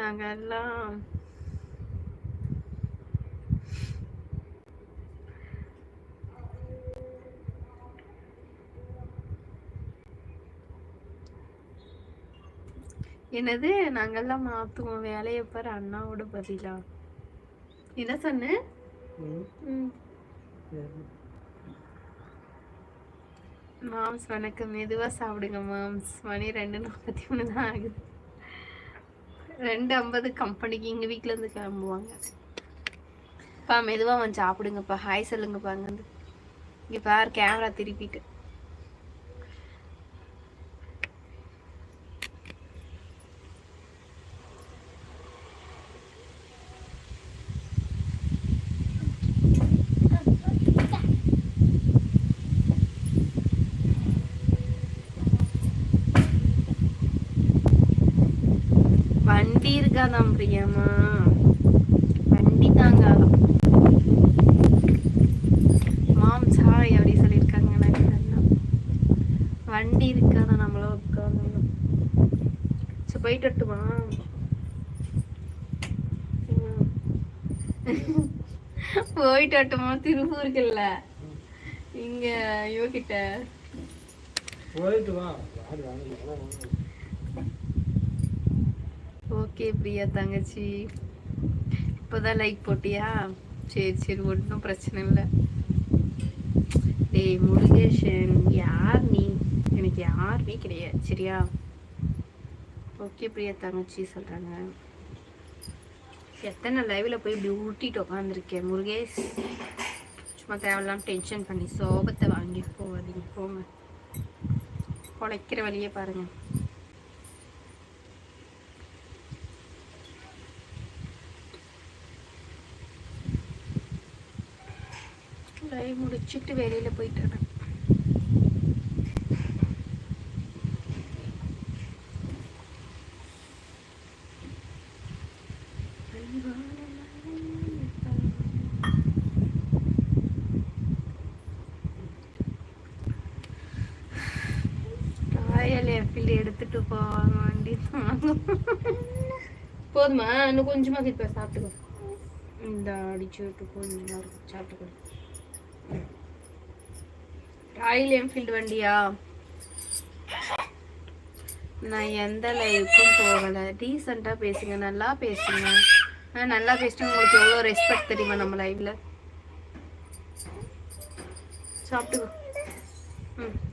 நாங்கெல்லாம் என்னது நாங்கெல்லாம் மாத்துவோம் வேலையை பாரு. அண்ணாவோட பதிலா என்ன சொன்ன? மாம்ஸ் வணக்கம். மெதுவா சாப்பிடுங்க மாம்ஸ். மணி 2:43 தான் ஆகுது. 2:50 கம்பெனிக்கு எங்க வீட்டுல இருந்து கிளம்புவாங்க. பா மெதுவா வந்து சாப்பிடுங்கப்பா. ஹாய் சொல்லுங்கப்பா. அங்க வந்து இங்க பாரு கேமரா திருப்பிட்டு. வண்டி இருக்காதான் பிரியமா? வண்டி தாங்காதான். மாம்ஸ் ஹாய் அப்படி சொல்லியிருக்காங்க. வண்டி இருக்காதான் நம்மள உட்காந்து. சரி போயிட்டு வரட்டுமா? போயிட்டு வரட்டுமா? திருப்பூருக்குல்ல இங்க யோகிட்ட போயிட்டு வா. ஓகே பிரியா தங்கச்சி, இப்போதான் லைக் போட்டியா? சரி சரி ஒன்றும் பிரச்சனை இல்லை. டேய் முருகேஷன் யார் நீ? எனக்கு யாருமே கிடையாது சரியா? ஓகே பிரியா தங்கச்சி சொல்றாங்க. எத்தனை லைவ்ல போய் இப்படி ஊட்டிட்டு உட்காந்துருக்கேன் முருகேஷ். சும்மா தேவையில்லாம டென்ஷன் பண்ணி சோகத்தை வாங்கி போவாதீங்க. போங்க குலைக்கிற வழியே பாருங்க. லைவ் முடிச்சுட்டு வெளியில போயிட்டு ராயல் என்ஃபீல்டு எடுத்துட்டு போவாங்க. வண்டி போதுமா? இன்னும் கொஞ்சமா கிட்ட சாப்பிட்டுக்கோ. இந்த அடிச்சு விட்டு கொஞ்சம் சாப்பிட்டுக்கோ. ராயல் என்ஃபீல்டு வண்டியா? நான் எந்த லைவுக்கும் போகல. டீசெண்டா பேசுங்க, நல்லா பேசுங்க. நல்லா பேசிட்டு உங்களுக்கு எவ்வளோ ரெஸ்பெக்ட் தெரியுமா நம்ம லைவ்ல? சாப்பிட்டுக்கோ.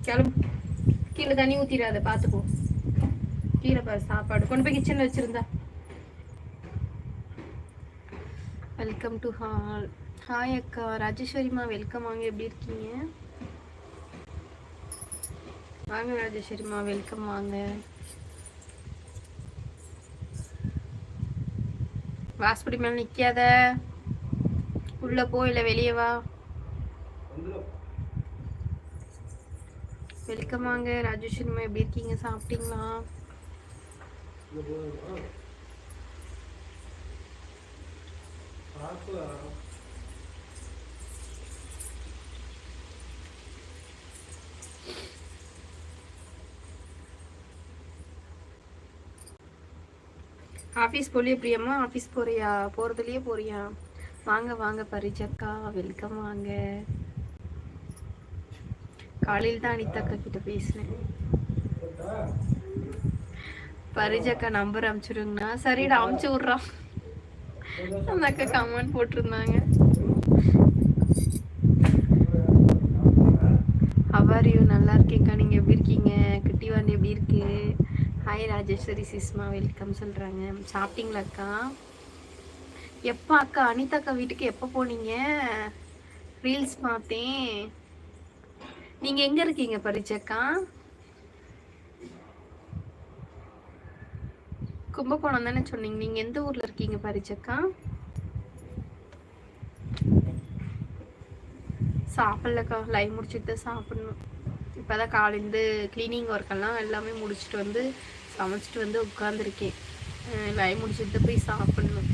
கிளம்பு. கீழே தண்ணி ஊத்திடாத பார்த்துக்கோ. கீழே பாரு சாப்பாடு கொண்டு போய் கிச்சன்ல வச்சிருந்தா. Welcome to hall. ஹாய் அக்கா ராஜேஸ்வரிமா வெல்கம். வாங்க எப்படி இருக்கீங்க? வாங்க ராஜேஸ்வரிமா வெல்கம் வாங்க. வாஸ்படி மேல நிக்காத, உள்ள போ இல்ல வெளியே வா. வெல்கம் வாங்க ராஜேஸ்வரிமா எப்படி இருக்கீங்க? சாப்பிட்டீங்களா? ஆஃபீஸ் போலியே பிரியம்மா? ஆஃபீஸ் போறியா? போறதுலயே போறியா? வாங்க வாங்க பரிஜக்கா வெல்கம் வாங்க. காலையில் தான் அனிதாக்கா கிட்ட பேசினேன். பரிஜக்கா நம்பர் அனுப்பிச்சுடுங்கண்ணா. சரிடா அனுப்பிச்சு விட்றான். அந்த அக்கா கமெண்ட் போட்டிருந்தாங்க. ஹவாரியூ? நல்லா இருக்கேங்க்கா, நீங்க எப்படி இருக்கீங்க? குட்டி வாண்டி எப்படி இருக்கு? ஹாய் ராஜேஸ்வரி சிஸ்மா வெல்கம் சொல்றாங்க. சாப்பிட்டீங்களாக்கா? எப்போ அக்கா அனிதாக்கா வீட்டுக்கு எப்போ போனீங்க? ரீல்ஸ் பார்த்தேன். நீங்க எங்க இருக்கீங்க பரிச்சக்கா? கும்பகோணம் தானே சொன்னீங்க. நீங்க எந்த ஊர்ல இருக்கீங்க பரிச்சக்கா? சாப்பிடலக்கா, லைவ் முடிச்சுட்டு சாப்பிடணும். இப்போதான் காலையிலேருந்து கிளீனிங் ஒர்க்கெல்லாம் எல்லாமே முடிச்சுட்டு வந்து சமைச்சிட்டு வந்து உட்காந்துருக்கேன். லைவ் முடிச்சுட்டு போய் சாப்பிடணும்.